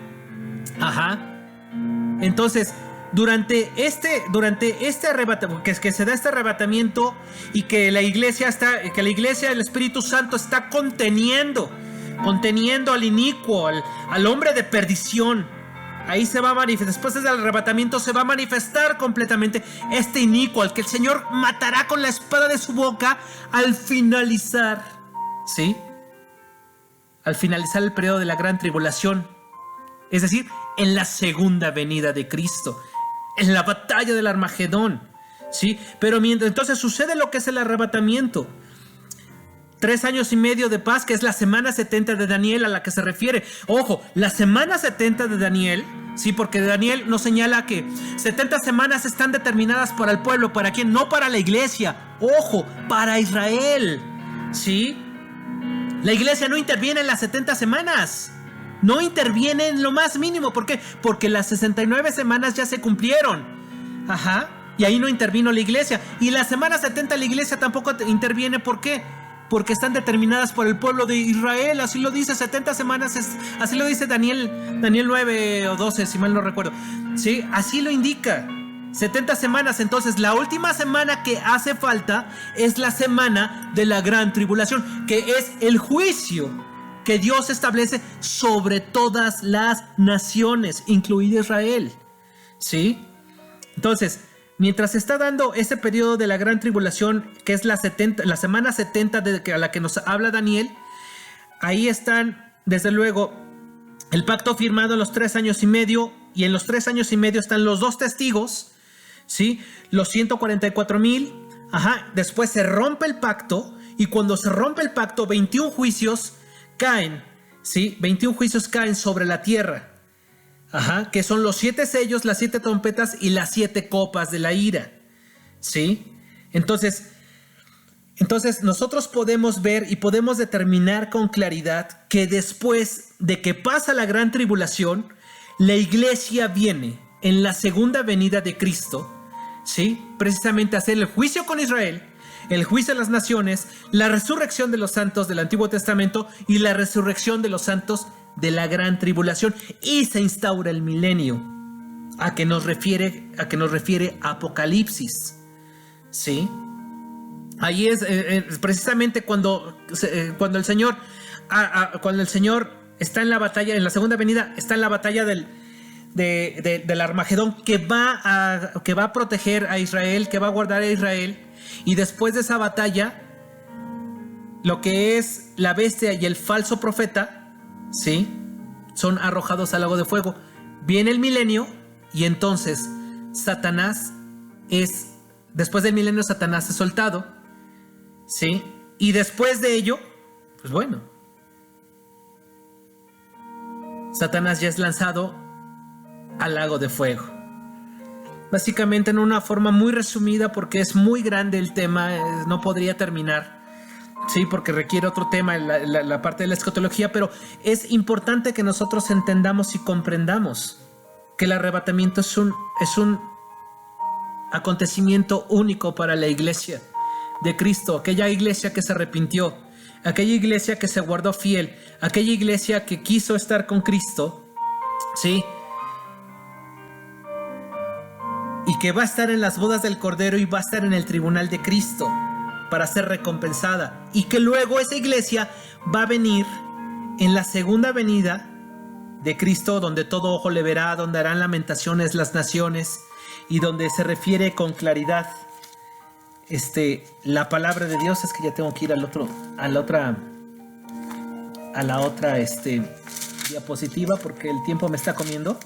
Entonces, durante este arrebatamiento, que se da este arrebatamiento y que la iglesia, el Espíritu Santo está conteniendo al inicuo, al hombre de perdición. Ahí se va a manifestar, después del arrebatamiento se va a manifestar completamente este inicuo, al que el Señor matará con la espada de su boca al finalizar, ¿sí? Al finalizar el periodo de la gran tribulación, es decir, en la segunda venida de Cristo, en la batalla del Armagedón, ¿sí? Pero entonces sucede lo que es el arrebatamiento. 3 años y medio de paz, que es la semana 70 de Daniel a la que se refiere. Ojo, la semana 70 de Daniel, sí, porque Daniel nos señala que 70 semanas están determinadas para el pueblo. ¿Para quién? No para la iglesia. Ojo, para Israel, ¿sí? La iglesia no interviene en las 70 semanas. No interviene en lo más mínimo. ¿Por qué? Porque las 69 semanas ya se cumplieron. Y ahí no intervino la iglesia. Y la semana 70 la iglesia tampoco interviene. ¿Por qué? Porque están determinadas por el pueblo de Israel. Así lo dice, 70 semanas. Así lo dice Daniel 9 o 12, si mal no recuerdo. ¿Sí? Así lo indica. 70 semanas. Entonces la última semana que hace falta es la semana de la gran tribulación, que es el juicio que Dios establece sobre todas las naciones, incluida Israel, ¿sí? Entonces, mientras se está dando ese periodo de la gran tribulación, que es la semana 70 a la que nos habla Daniel, ahí están, desde luego, el pacto firmado en los 3 años y medio, y en los 3 años y medio están los 2 testigos, ¿sí? Los 144,000, después se rompe el pacto, Y cuando se rompe el pacto, 21 juicios caen, ¿sí? 21 juicios caen sobre la tierra. Que son los 7 sellos, las 7 trompetas y las 7 copas de la ira, ¿sí? Entonces nosotros podemos ver y podemos determinar con claridad que después de que pasa la gran tribulación, la iglesia viene en la segunda venida de Cristo, ¿sí? Precisamente a hacer el juicio con Israel, el juicio de las naciones, la resurrección de los santos del Antiguo Testamento y la resurrección de los santos de la gran tribulación, y se instaura el milenio, a que nos refiere Apocalipsis, ¿sí? Ahí es precisamente cuando el Señor está en la batalla, en la segunda venida, está en la batalla del Armagedón, que va a proteger a Israel, que va a guardar a Israel, y después de esa batalla, lo que es la bestia y el falso profeta, ¿sí?, son arrojados al lago de fuego. Viene el milenio y entonces después del milenio Satanás es soltado, ¿sí? Y después de ello, pues bueno, Satanás ya es lanzado al lago de fuego. Básicamente en una forma muy resumida, porque es muy grande el tema, no podría terminar, sí, porque requiere otro tema, la parte de la escatología, pero es importante que nosotros entendamos y comprendamos que el arrebatamiento es un acontecimiento único para la iglesia de Cristo, aquella iglesia que se arrepintió, aquella iglesia que se guardó fiel, aquella iglesia que quiso estar con Cristo, ¿sí?, y que va a estar en las bodas del Cordero y va a estar en el tribunal de Cristo para ser recompensada, y que luego esa iglesia va a venir en la segunda venida de Cristo, donde todo ojo le verá, donde harán lamentaciones las naciones, y donde se refiere con claridad la palabra de Dios. Es que ya tengo que ir a la otra diapositiva porque el tiempo me está comiendo.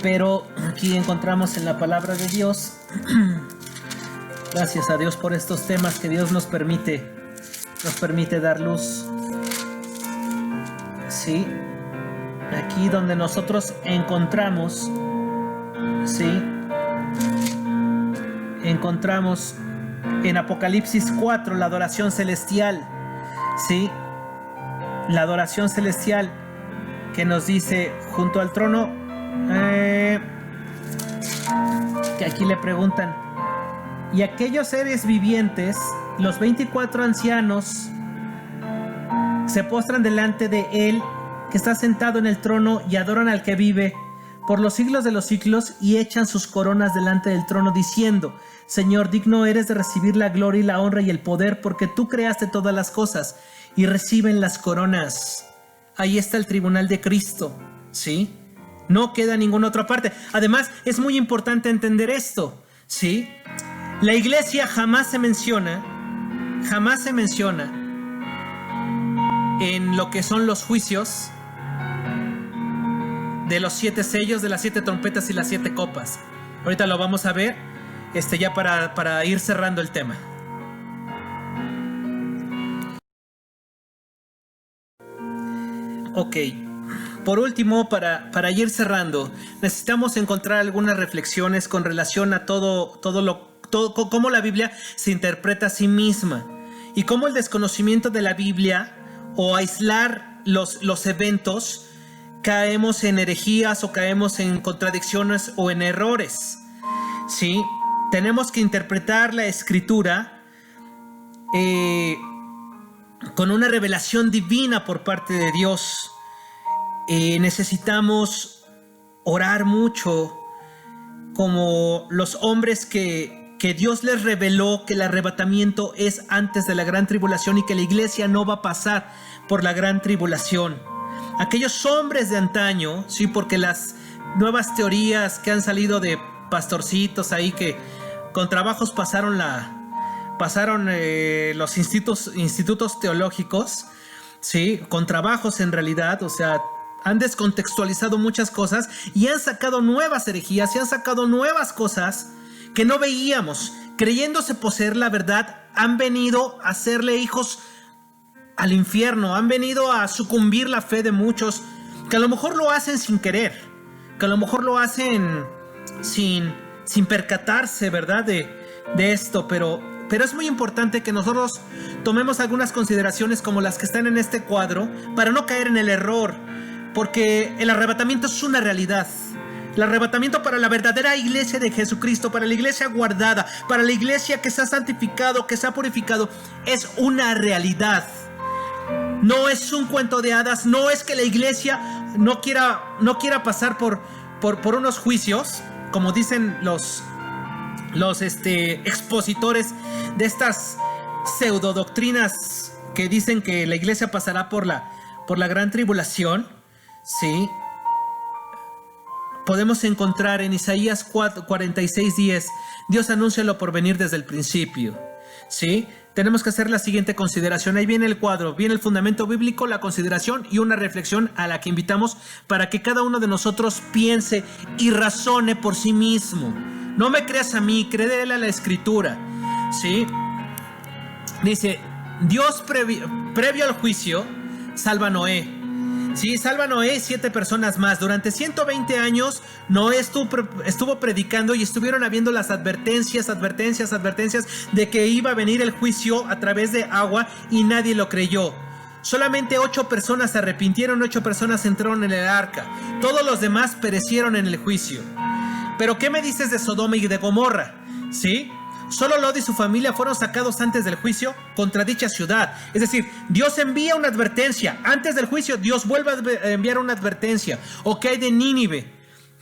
Pero aquí encontramos en la palabra de Dios, gracias a Dios por estos temas que Dios nos permite dar luz, ¿sí? Aquí donde nosotros encontramos, ¿sí?, encontramos en Apocalipsis 4 la adoración celestial, ¿sí? La adoración celestial que nos dice junto al trono, que aquí le preguntan, y aquellos seres vivientes, los 24 ancianos, se postran delante de él que está sentado en el trono y adoran al que vive por los siglos de los siglos, y echan sus coronas delante del trono diciendo: Señor, digno eres de recibir la gloria y la honra y el poder, porque tú creaste todas las cosas, y reciben las coronas. Ahí está el tribunal de Cristo, ¿sí? No queda ninguna otra parte. Además, es muy importante entender esto, ¿sí? La iglesia jamás se menciona en lo que son los juicios de los 7 sellos, de las 7 trompetas y las 7 copas. Ahorita lo vamos a ver, ya para ir cerrando el tema. Ok. Por último, para ir cerrando, necesitamos encontrar algunas reflexiones con relación a todo cómo la Biblia se interpreta a sí misma, y cómo el desconocimiento de la Biblia o aislar los eventos, caemos en herejías o caemos en contradicciones o en errores, ¿sí? Tenemos que interpretar la Escritura con una revelación divina por parte de Dios. Necesitamos orar mucho como los hombres que Dios les reveló que el arrebatamiento es antes de la gran tribulación y que la iglesia no va a pasar por la gran tribulación. Aquellos hombres de antaño, sí, porque las nuevas teorías que han salido de pastorcitos ahí que con trabajos pasaron los institutos teológicos, sí, con trabajos en realidad, o sea, han descontextualizado muchas cosas y han sacado nuevas herejías y han sacado nuevas cosas que no veíamos, creyéndose poseer la verdad han venido a hacerle hijos al infierno, han venido a sucumbir la fe de muchos, que a lo mejor lo hacen sin querer, que a lo mejor lo hacen sin percatarse, ¿verdad? De esto, pero es muy importante que nosotros tomemos algunas consideraciones como las que están en este cuadro para no caer en el error, porque el arrebatamiento es una realidad. El arrebatamiento para la verdadera iglesia de Jesucristo, para la iglesia guardada, para la iglesia que se ha santificado, que se ha purificado, es una realidad. No es un cuento de hadas, no es que la iglesia no quiera pasar por unos juicios, como dicen los expositores de estas pseudodoctrinas que dicen que la iglesia pasará por la gran tribulación. Sí, podemos encontrar en Isaías 46:10, Dios anuncia lo por venir desde el principio. ¿Sí? Tenemos que hacer la siguiente consideración. Ahí viene el cuadro, viene el fundamento bíblico, la consideración y una reflexión a la que invitamos para que cada uno de nosotros piense y razone por sí mismo. No me creas a mí, créele a la Escritura. ¿Sí? Dice, Dios previo al juicio salva a Noé. Sí, salva a Noé y 7 personas más. Durante 120 años Noé estuvo predicando y estuvieron habiendo las advertencias de que iba a venir el juicio a través de agua y nadie lo creyó. Solamente 8 personas se arrepintieron, 8 personas entraron en el arca. Todos los demás perecieron en el juicio. Pero ¿qué me dices de Sodoma y de Gomorra? ¿Sí? Solo Lot y su familia fueron sacados antes del juicio contra dicha ciudad. Es decir, Dios envía una advertencia. Antes del juicio, Dios vuelve a enviar una advertencia. ¿O qué hay de Nínive?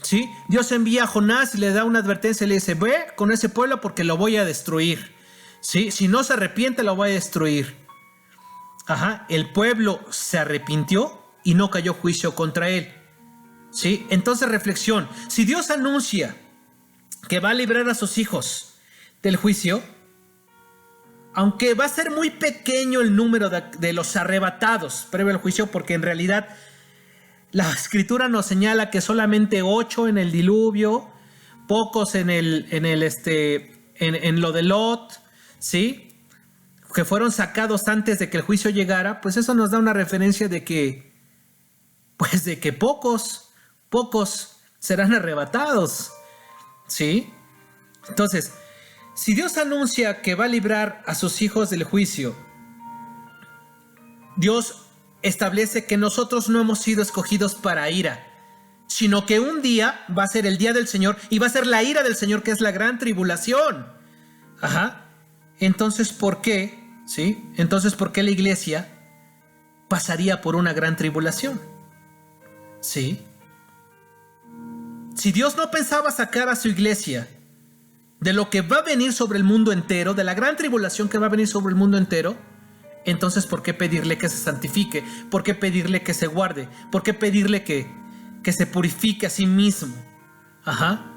¿Sí? Dios envía a Jonás y le da una advertencia y le dice, ve con ese pueblo porque lo voy a destruir. ¿Sí? Si no se arrepiente, lo voy a destruir. Ajá, el pueblo se arrepintió y no cayó juicio contra él. ¿Sí? Entonces, reflexión. Si Dios anuncia que va a librar a sus hijos del juicio, aunque va a ser muy pequeño el número de los arrebatados previo al juicio, porque en realidad la Escritura nos señala que solamente 8 en el diluvio, pocos en lo de Lot, ¿sí? Que fueron sacados antes de que el juicio llegara, pues eso nos da una referencia de que pocos serán arrebatados, ¿sí? Entonces, si Dios anuncia que va a librar a sus hijos del juicio, Dios establece que nosotros no hemos sido escogidos para ira, sino que un día va a ser el día del Señor y va a ser la ira del Señor, que es la gran tribulación. Ajá. Entonces, ¿por qué? ¿Sí? Entonces, ¿por qué la iglesia pasaría por una gran tribulación? ¿Sí? Si Dios no pensaba sacar a su iglesia de lo que va a venir sobre el mundo entero, de la gran tribulación que va a venir sobre el mundo entero, entonces ¿por qué pedirle que se santifique? ¿Por qué pedirle que se guarde? ¿Por qué pedirle que se purifique a sí mismo? Ajá.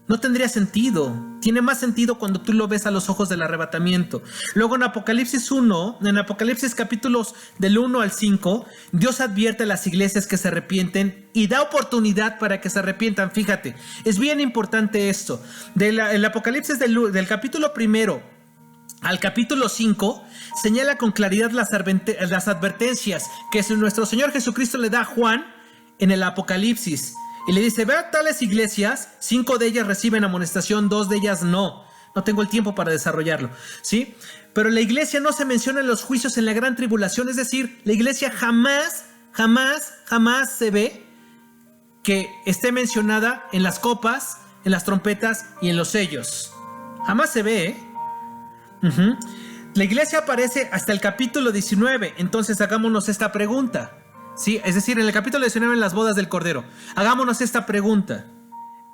No tendría sentido. Tiene más sentido cuando tú lo ves a los ojos del arrebatamiento. Luego en Apocalipsis 1, en Apocalipsis capítulos del 1 al 5, Dios advierte a las iglesias que se arrepienten y da oportunidad para que se arrepientan. Fíjate, es bien importante esto. El Apocalipsis del capítulo 1 al capítulo 5 señala con claridad las advertencias que nuestro Señor Jesucristo le da a Juan en el Apocalipsis. Y le dice, ve a tales iglesias, 5 de ellas reciben amonestación, 2 de ellas no. No tengo el tiempo para desarrollarlo, ¿sí? Pero la iglesia no se menciona en los juicios en la gran tribulación. Es decir, la iglesia jamás se ve que esté mencionada en las copas, en las trompetas y en los sellos. Jamás se ve, ¿eh? La iglesia aparece hasta el capítulo 19. Entonces hagámonos esta pregunta. Sí, es decir, en el capítulo 19, en las bodas del Cordero, hagámonos esta pregunta.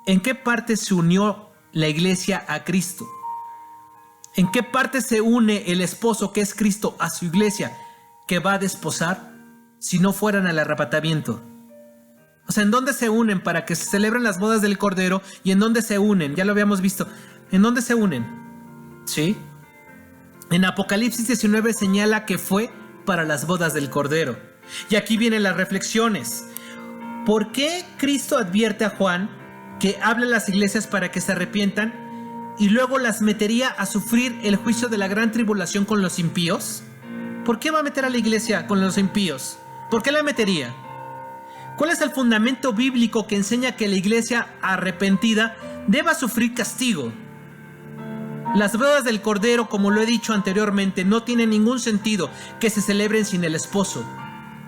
¿En qué parte se unió la iglesia a Cristo? ¿En qué parte se une el esposo, que es Cristo, a su iglesia, que va a desposar si no fueran al arrebatamiento? O sea, ¿en dónde se unen para que se celebren las bodas del Cordero? ¿Y en dónde se unen? Ya lo habíamos visto. ¿En dónde se unen? ¿Sí? En Apocalipsis 19 señala que fue para las bodas del Cordero. Y aquí vienen las reflexiones. ¿Por qué Cristo advierte a Juan que hable a las iglesias para que se arrepientan? y luego las metería a sufrir el juicio de la gran tribulación con los impíos? ¿Por qué va a meter a la iglesia con los impíos? ¿Por qué la metería? ¿Cuál es el fundamento bíblico que enseña que la iglesia arrepentida deba sufrir castigo? Las bodas del Cordero, como lo he dicho anteriormente, no tiene ningún sentido que se celebren sin el esposo.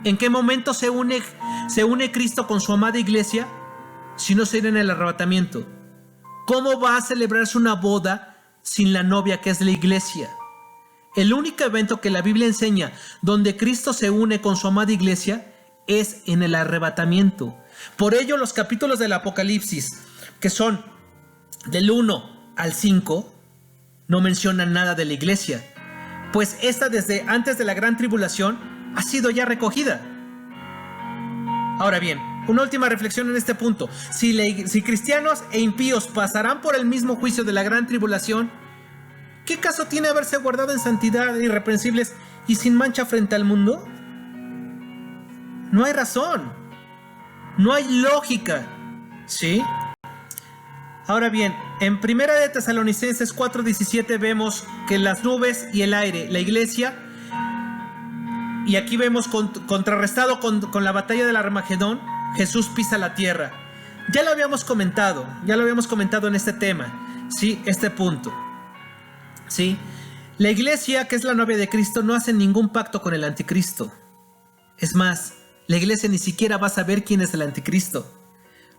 ¿En qué momento se une Cristo con su amada iglesia si no se irá en el arrebatamiento? ¿Cómo va a celebrarse una boda sin la novia que es la iglesia? El único evento que la Biblia enseña donde Cristo se une con su amada iglesia es en el arrebatamiento. Por ello los capítulos del Apocalipsis, que son del 1 al 5, no mencionan nada de la iglesia, pues esta desde antes de la gran tribulación ha sido ya recogida. Ahora bien, una última reflexión en este punto. Si cristianos e impíos pasarán por el mismo juicio de la gran tribulación, ¿qué caso tiene haberse guardado en santidad, irreprensibles y sin mancha frente al mundo? No hay razón, no hay lógica, ¿sí? Ahora bien, en 1 de Tesalonicenses 4:17 vemos que las nubes y el aire, la iglesia, y aquí vemos contrarrestado con la batalla del Armagedón, Jesús pisa la tierra. Ya lo habíamos comentado en este tema, ¿sí? Este punto, ¿sí? La iglesia, que es la novia de Cristo, no hace ningún pacto con el anticristo. Es más, la iglesia ni siquiera va a saber quién es el anticristo.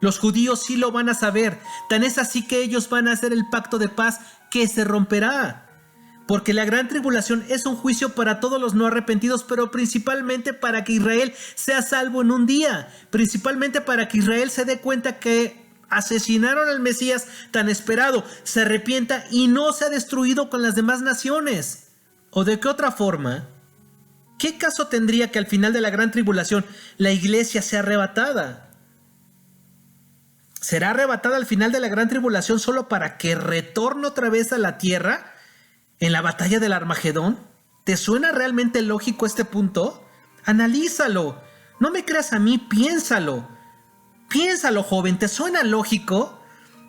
Los judíos sí lo van a saber. Tan es así que ellos van a hacer el pacto de paz que se romperá. Porque la gran tribulación es un juicio para todos los no arrepentidos, pero principalmente para que Israel sea salvo en un día. Principalmente para que Israel se dé cuenta que asesinaron al Mesías tan esperado, se arrepienta y no sea destruido con las demás naciones. ¿O de qué otra forma? ¿Qué caso tendría que al final de la gran tribulación la iglesia sea arrebatada? ¿Será arrebatada al final de la gran tribulación solo para que retorne otra vez a la tierra en la batalla del Armagedón? ¿Te suena realmente lógico este punto? Analízalo. No me creas a mí, piénsalo. Piénsalo, joven, ¿te suena lógico?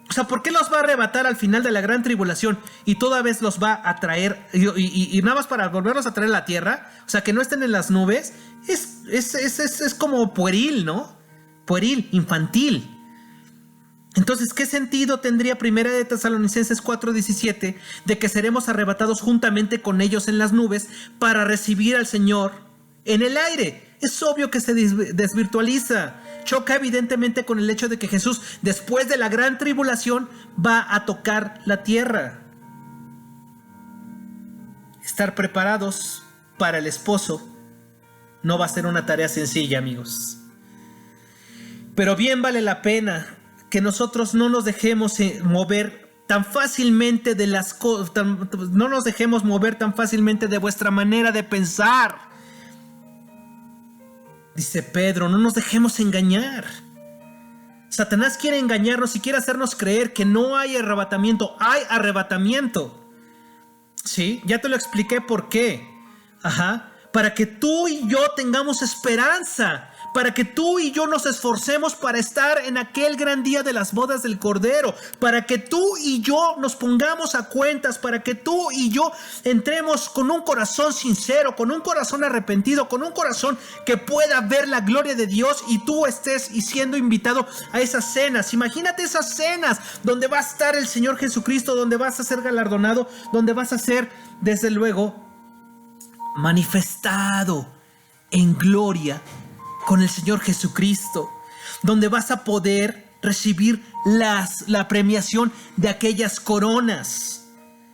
O sea, ¿por qué los va a arrebatar al final de la gran tribulación y toda vez los va a traer y nada más para volverlos a traer a la tierra? O sea, que no estén en las nubes. Es como pueril, ¿no? Pueril, infantil. Entonces, ¿qué sentido tendría 1 de Tesalonicenses 4:17 de que seremos arrebatados juntamente con ellos en las nubes para recibir al Señor en el aire? Es obvio que se desvirtualiza. Choca evidentemente con el hecho de que Jesús, después de la gran tribulación, va a tocar la tierra. Estar preparados para el esposo no va a ser una tarea sencilla, amigos. Pero bien vale la pena que nosotros no nos dejemos mover tan fácilmente de las cosas, no nos dejemos mover tan fácilmente de vuestra manera de pensar. Dice Pedro, no nos dejemos engañar. Satanás quiere engañarnos y quiere hacernos creer que no hay arrebatamiento. Hay arrebatamiento. ¿Sí? Ya te lo expliqué por qué. Para que tú y yo tengamos esperanza. Para que tú y yo nos esforcemos para estar en aquel gran día de las bodas del Cordero, para que tú y yo nos pongamos a cuentas, para que tú y yo entremos con un corazón sincero, con un corazón arrepentido, con un corazón que pueda ver la gloria de Dios y tú estés y siendo invitado a esas cenas. Imagínate esas cenas donde va a estar el Señor Jesucristo, donde vas a ser galardonado, donde vas a ser, desde luego, manifestado en gloria con el Señor Jesucristo, donde vas a poder recibir la premiación de aquellas coronas,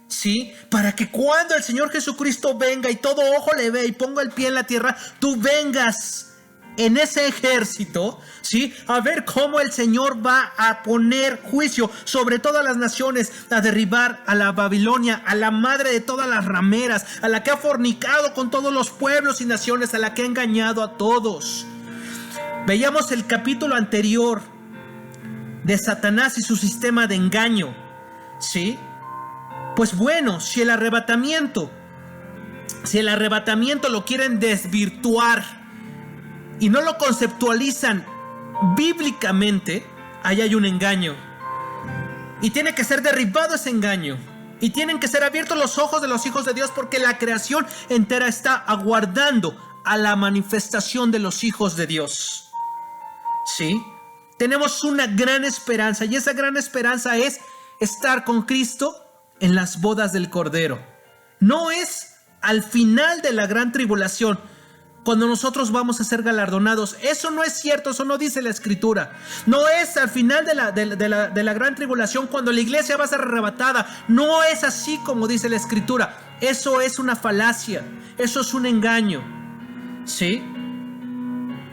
¿sí? Para que cuando el Señor Jesucristo venga y todo ojo le ve y ponga el pie en la tierra, tú vengas en ese ejército, ¿sí? A ver cómo el Señor va a poner juicio sobre todas las naciones, a derribar a la Babilonia, a la madre de todas las rameras, a la que ha fornicado con todos los pueblos y naciones, a la que ha engañado a todos. Veíamos el capítulo anterior de Satanás y su sistema de engaño, ¿sí? Pues bueno, si el arrebatamiento lo quieren desvirtuar y no lo conceptualizan bíblicamente, ahí hay un engaño. Y tiene que ser derribado ese engaño. Y tienen que ser abiertos los ojos de los hijos de Dios, porque la creación entera está aguardando a la manifestación de los hijos de Dios. ¿Sí? Tenemos una gran esperanza, y esa gran esperanza es estar con Cristo en las bodas del Cordero. No es al final de la gran tribulación, cuando nosotros vamos a ser galardonados. Eso no es cierto, eso no dice la Escritura. No es al final de la gran tribulación, cuando la iglesia va a ser arrebatada. No es así como dice la Escritura. Eso es una falacia, eso es un engaño. ¿Sí?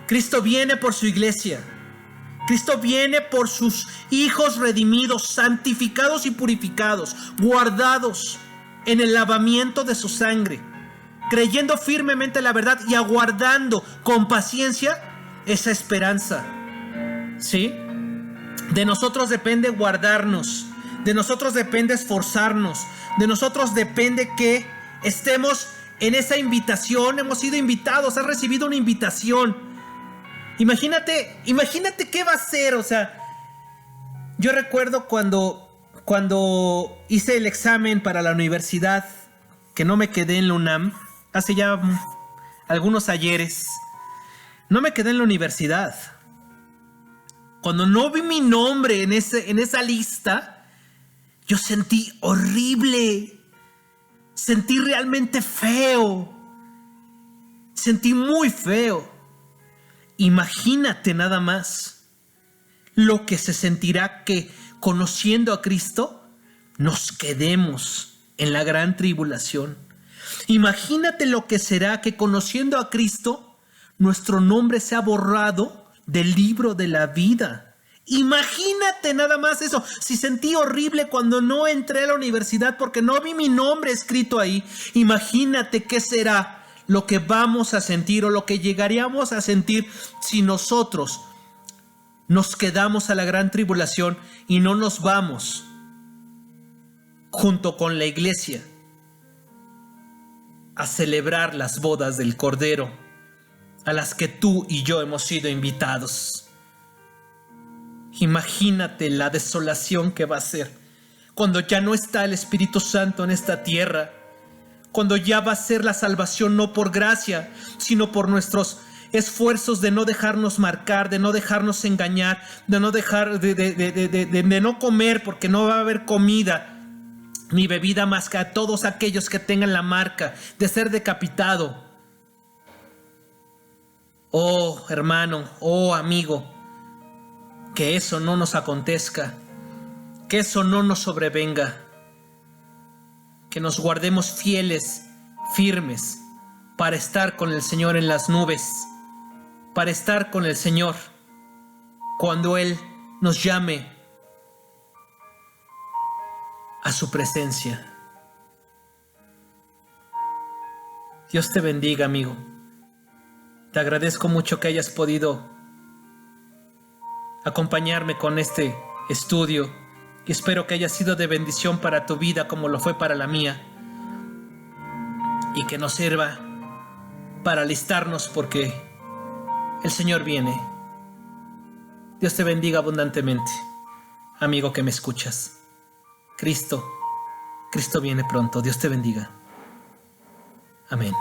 Cristo viene por su iglesia. Cristo viene por sus hijos redimidos, santificados y purificados, guardados en el lavamiento de su sangre, creyendo firmemente la verdad y aguardando con paciencia esa esperanza. ¿Sí? De nosotros depende guardarnos, de nosotros depende esforzarnos, de nosotros depende que estemos en esa invitación. Hemos sido invitados, has recibido una invitación. Imagínate qué va a ser. O sea, yo recuerdo cuando hice el examen para la universidad, que no me quedé en la UNAM, hace ya algunos ayeres. No me quedé en la universidad. Cuando no vi mi nombre en esa lista, yo sentí horrible. Sentí realmente feo. Sentí muy feo. Imagínate nada más lo que se sentirá que, conociendo a Cristo, nos quedemos en la gran tribulación. Imagínate lo que será que, conociendo a Cristo, nuestro nombre sea borrado del libro de la vida. Imagínate nada más eso. Si sentí horrible cuando no entré a la universidad porque no vi mi nombre escrito ahí, imagínate qué será lo que vamos a sentir, o lo que llegaríamos a sentir, si nosotros nos quedamos a la gran tribulación y no nos vamos junto con la iglesia a celebrar las bodas del Cordero, a las que tú y yo hemos sido invitados. Imagínate la desolación que va a ser cuando ya no está el Espíritu Santo en esta tierra, cuando ya va a ser la salvación no por gracia, sino por nuestros esfuerzos de no dejarnos marcar, de no dejarnos engañar, de no dejar de no comer, porque no va a haber comida ni bebida más que a todos aquellos que tengan la marca de ser decapitado. Oh hermano, oh amigo, que eso no nos acontezca, que eso no nos sobrevenga, que nos guardemos fieles, firmes, para estar con el Señor en las nubes, para estar con el Señor cuando Él nos llame a su presencia. Dios te bendiga, amigo. Te agradezco mucho que hayas podido acompañarme con este estudio, y espero que haya sido de bendición para tu vida como lo fue para la mía, y que nos sirva para alistarnos, porque el Señor viene. Dios te bendiga abundantemente, amigo que me escuchas. Cristo viene pronto. Dios te bendiga. Amén.